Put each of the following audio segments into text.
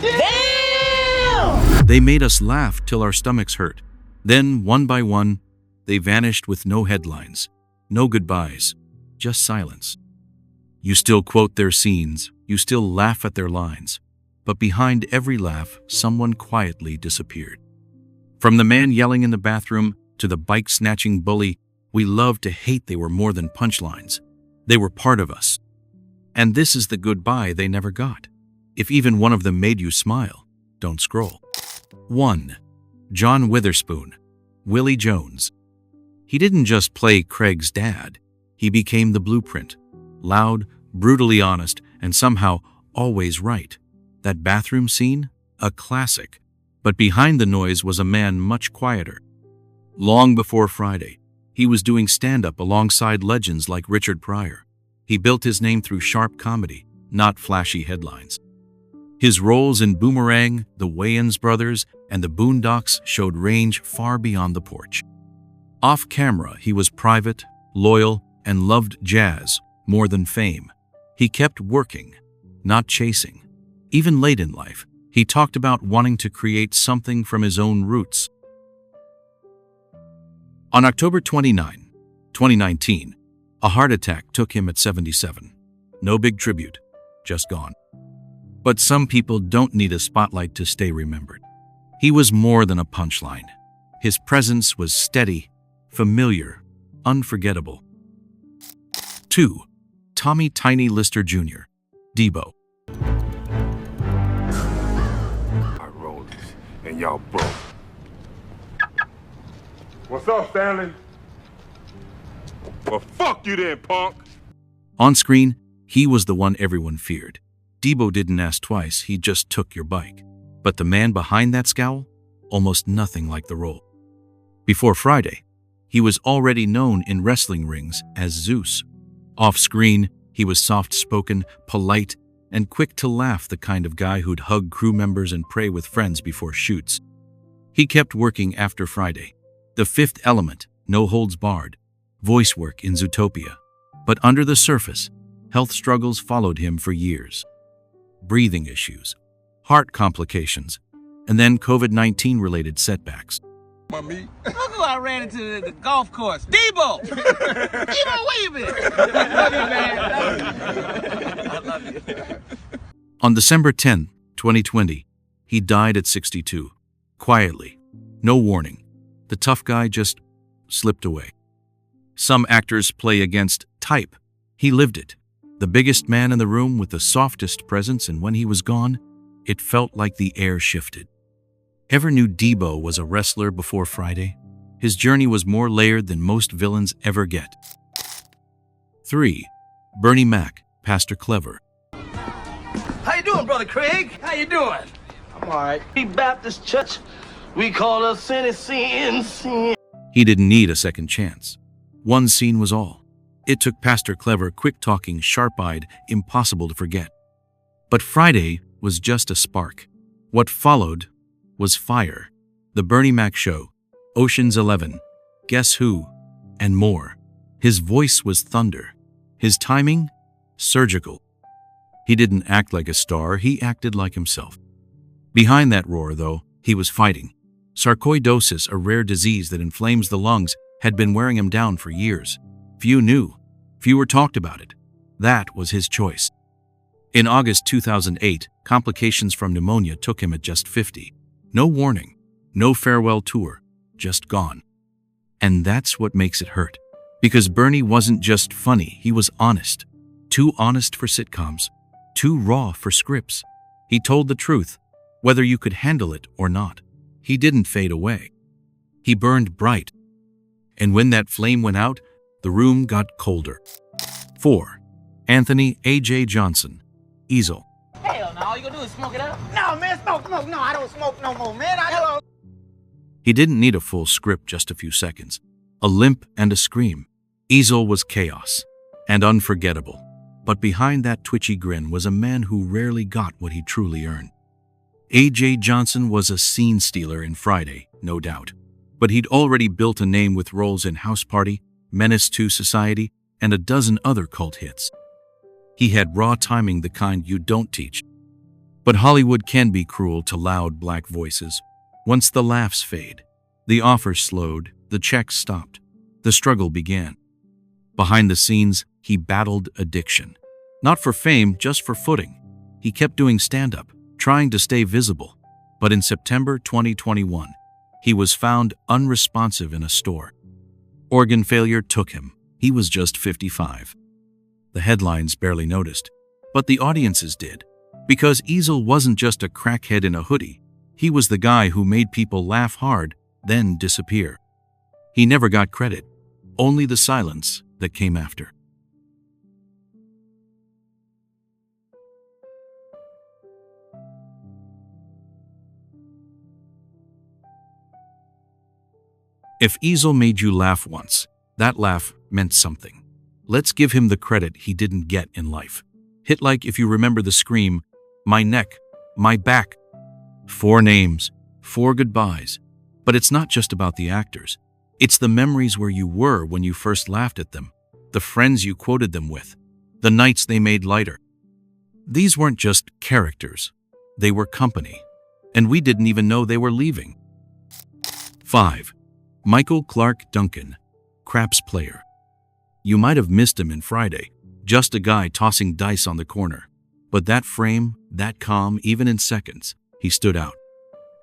Damn! They made us laugh till our stomachs hurt. Then, one by one, they vanished with no headlines, no goodbyes, just silence. You still quote their scenes, you still laugh at their lines, but behind every laugh, someone quietly disappeared. From the man yelling in the bathroom to the bike-snatching bully, we loved to hate they were more than punchlines. They were part of us. And this is the goodbye they never got. If even one of them made you smile, don't scroll. 1. John Witherspoon, Willie Jones. He didn't just play Craig's dad. He became the blueprint. Loud, brutally honest, and somehow always right. That bathroom scene? A classic. But behind the noise was a man much quieter. Long before Friday, he was doing stand-up alongside legends like Richard Pryor. He built his name through sharp comedy, not flashy headlines. His roles in Boomerang, the Wayans Brothers, and the Boondocks showed range far beyond the porch. Off camera, he was private, loyal, and loved jazz more than fame. He kept working, not chasing. Even late in life, he talked about wanting to create something from his own roots. On October 29, 2019, a heart attack took him at 77. No big tribute, just gone. But some people don't need a spotlight to stay remembered. He was more than a punchline. His presence was steady, familiar, unforgettable. 2. Tommy Tiny Lister Jr., Deebo. I rolled this, and y'all broke. What's up, Stanley? Well, fuck you then, punk! On screen, he was the one everyone feared. Deebo didn't ask twice, he just took your bike. But the man behind that scowl? Almost nothing like the role. Before Friday, he was already known in wrestling rings as Zeus. Off-screen, he was soft-spoken, polite, and quick to laugh, the kind of guy who'd hug crew members and pray with friends before shoots. He kept working after Friday. The Fifth Element, No Holds Barred, voice work in Zootopia. But under the surface, health struggles followed him for years. Breathing issues, heart complications, and then COVID-19 related setbacks. Look who I ran into the golf course. Deebo! Deebo, where you been? Love you, man. I love you. On December 10, 2020, he died at 62. Quietly. No warning. The tough guy just slipped away. Some actors play against type. He lived it. The biggest man in the room with the softest presence, and when he was gone, it felt like the air shifted. Ever knew Deebo was a wrestler before Friday? His journey was more layered than most villains ever get. 3. Bernie Mac, Pastor Clever. How you doing, Brother Craig? How you doing? I'm all right. We Baptist church, we call us sin. He didn't need a second chance. One scene was all. It took Pastor Clever, quick-talking, sharp-eyed, impossible to forget. But Friday was just a spark. What followed was fire. The Bernie Mac Show, Ocean's 11, Guess Who, and more. His voice was thunder. His timing, surgical. He didn't act like a star, he acted like himself. Behind that roar, though, he was fighting. Sarcoidosis, a rare disease that inflames the lungs, had been wearing him down for years. Few knew. Fewer talked about it. That was his choice. In August 2008, complications from pneumonia took him at just 50. No warning, no farewell tour, just gone. And that's what makes it hurt. Because Bernie wasn't just funny, he was honest. Too honest for sitcoms, too raw for scripts. He told the truth, whether you could handle it or not. He didn't fade away. He burned bright. And when that flame went out, the room got colder. 4. Anthony A.J. Johnson, Ezal. Hell no, all you gonna do is smoke it up? No, man, smoke. No, I don't smoke no more, man. He didn't need a full script, just a few seconds. A limp and a scream. Ezal was chaos and unforgettable. But behind that twitchy grin was a man who rarely got what he truly earned. A.J. Johnson was a scene stealer in Friday, no doubt. But he'd already built a name with roles in House Party, Menace to Society, and a dozen other cult hits. He had raw timing, the kind you don't teach. But Hollywood can be cruel to loud black voices. Once the laughs fade, the offers slowed, the checks stopped, the struggle began. Behind the scenes, he battled addiction. Not for fame, just for footing. He kept doing stand-up, trying to stay visible. But in September 2021, he was found unresponsive in a store. Organ failure took him. He was just 55. The headlines barely noticed, but the audiences did. Because Ezal wasn't just a crackhead in a hoodie. He was the guy who made people laugh hard, then disappear. He never got credit, only the silence that came after. If Ezal made you laugh once, that laugh meant something. Let's give him the credit he didn't get in life. Hit like if you remember the scream, "My neck, my back." 4 names, 4 goodbyes. But it's not just about the actors. It's the memories where you were when you first laughed at them, the friends you quoted them with, the nights they made lighter. These weren't just characters. They were company. And we didn't even know they were leaving. 5. Michael Clarke Duncan, craps player. You might have missed him in Friday, just a guy tossing dice on the corner. But that frame, that calm, even in seconds, he stood out.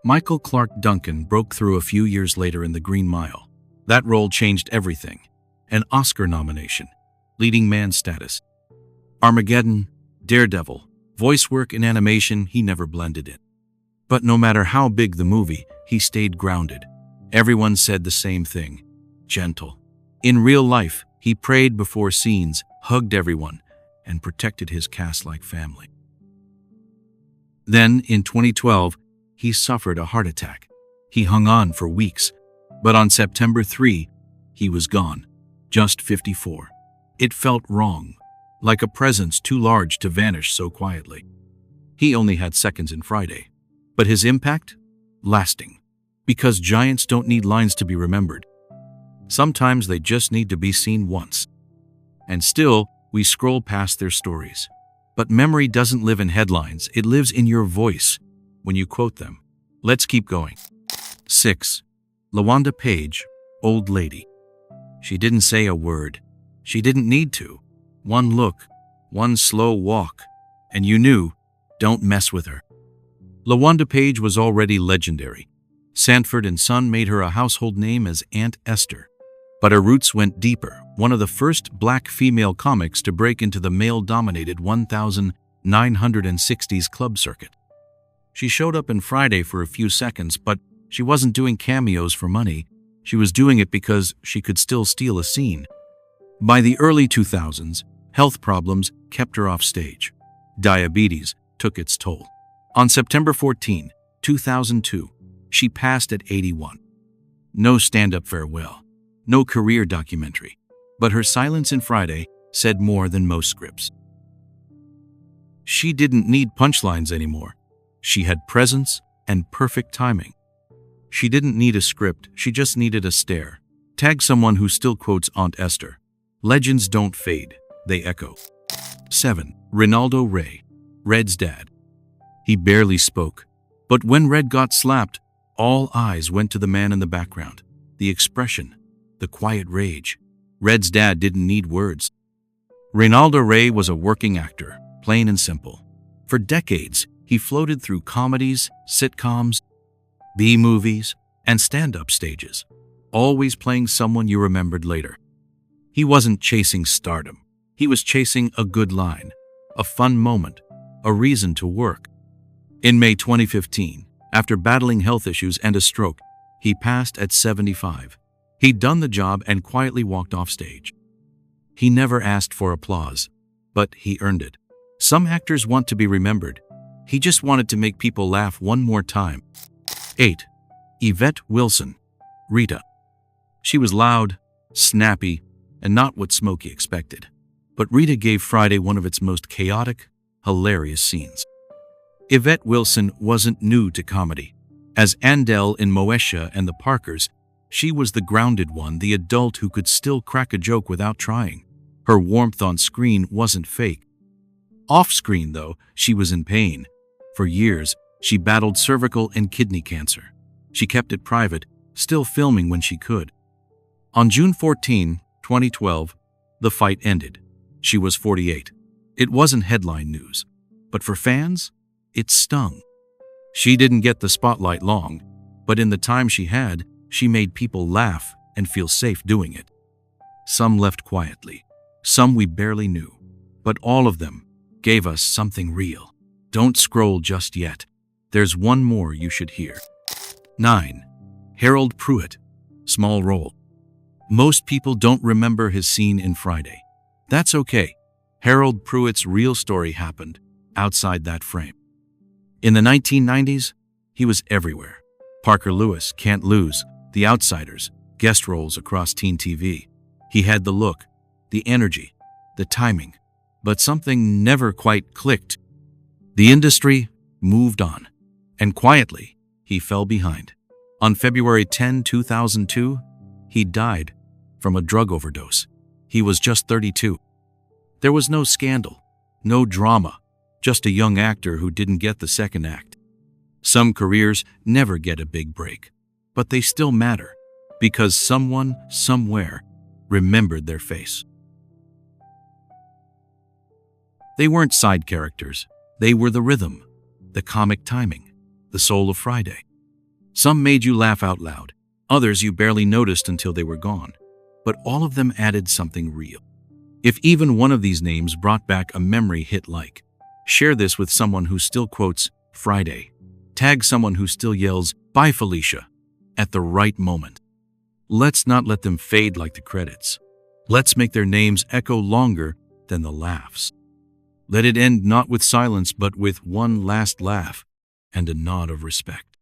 Michael Clarke Duncan broke through a few years later in The Green Mile. That role changed everything. An Oscar nomination, leading man status. Armageddon, Daredevil, voice work and animation, he never blended in. But no matter how big the movie, he stayed grounded. Everyone said the same thing, gentle. In real life, he prayed before scenes, hugged everyone, and protected his cast like family. Then, in 2012, he suffered a heart attack. He hung on for weeks, but on September 3, he was gone, just 54. It felt wrong, like a presence too large to vanish so quietly. He only had seconds in Friday, but his impact? Lasting. Because giants don't need lines to be remembered. Sometimes they just need to be seen once. And still, we scroll past their stories. But memory doesn't live in headlines, it lives in your voice when you quote them. Let's keep going. 6. LaWanda Page, old lady. She didn't say a word. She didn't need to. One look, one slow walk, and you knew, don't mess with her. LaWanda Page was already legendary. Sanford and Son made her a household name as Aunt Esther. But her roots went deeper, one of the first black female comics to break into the male-dominated 1960s club circuit. She showed up in Friday for a few seconds, but she wasn't doing cameos for money. She was doing it because she could still steal a scene. By the early 2000s, health problems kept her off stage. Diabetes took its toll. On September 14, 2002, she passed at 81. No stand-up farewell, no career documentary, but her silence in Friday said more than most scripts. She didn't need punchlines anymore. She had presence and perfect timing. She didn't need a script, she just needed a stare. Tag someone who still quotes Aunt Esther. Legends don't fade, they echo. 7. Reynaldo Rey, Red's dad. He barely spoke, but when Red got slapped, all eyes went to the man in the background. The expression, the quiet rage. Red's dad didn't need words. Reynaldo Rey was a working actor, plain and simple. For decades, he floated through comedies, sitcoms, B-movies, and stand-up stages, always playing someone you remembered later. He wasn't chasing stardom. He was chasing a good line, a fun moment, a reason to work. In May 2015, after battling health issues and a stroke, he passed at 75. He'd done the job and quietly walked off stage. He never asked for applause, but he earned it. Some actors want to be remembered. He just wanted to make people laugh one more time. 8. Yvette Wilson, Rita. She was loud, snappy, and not what Smokey expected. But Rita gave Friday one of its most chaotic, hilarious scenes. Yvette Wilson wasn't new to comedy. As Andel in Moesha and the Parkers, she was the grounded one, the adult who could still crack a joke without trying. Her warmth on screen wasn't fake. Off-screen, though, she was in pain. For years, she battled cervical and kidney cancer. She kept it private, still filming when she could. On June 14, 2012, the fight ended. She was 48. It wasn't headline news, but for fans, it stung. She didn't get the spotlight long, but in the time she had, she made people laugh and feel safe doing it. Some left quietly, some we barely knew, but all of them gave us something real. Don't scroll just yet. There's one more you should hear. 9. Harold Pruett. Small role. Most people don't remember his scene in Friday. That's okay. Harold Pruett's real story happened outside that frame. In the 1990s, he was everywhere. Parker Lewis, Can't Lose, The Outsiders, guest roles across teen TV. He had the look, the energy, the timing, but something never quite clicked. The industry moved on, and quietly, he fell behind. On February 10, 2002, he died from a drug overdose. He was just 32. There was no scandal, no drama, just a young actor who didn't get the second act. Some careers never get a big break, but they still matter because someone, somewhere, remembered their face. They weren't side characters. They were the rhythm, the comic timing, the soul of Friday. Some made you laugh out loud. Others you barely noticed until they were gone. But all of them added something real. If even one of these names brought back a memory hit like, share this with someone who still quotes Friday. Tag someone who still yells, "Bye, Felicia," at the right moment. Let's not let them fade like the credits. Let's make their names echo longer than the laughs. Let it end not with silence, but with one last laugh and a nod of respect.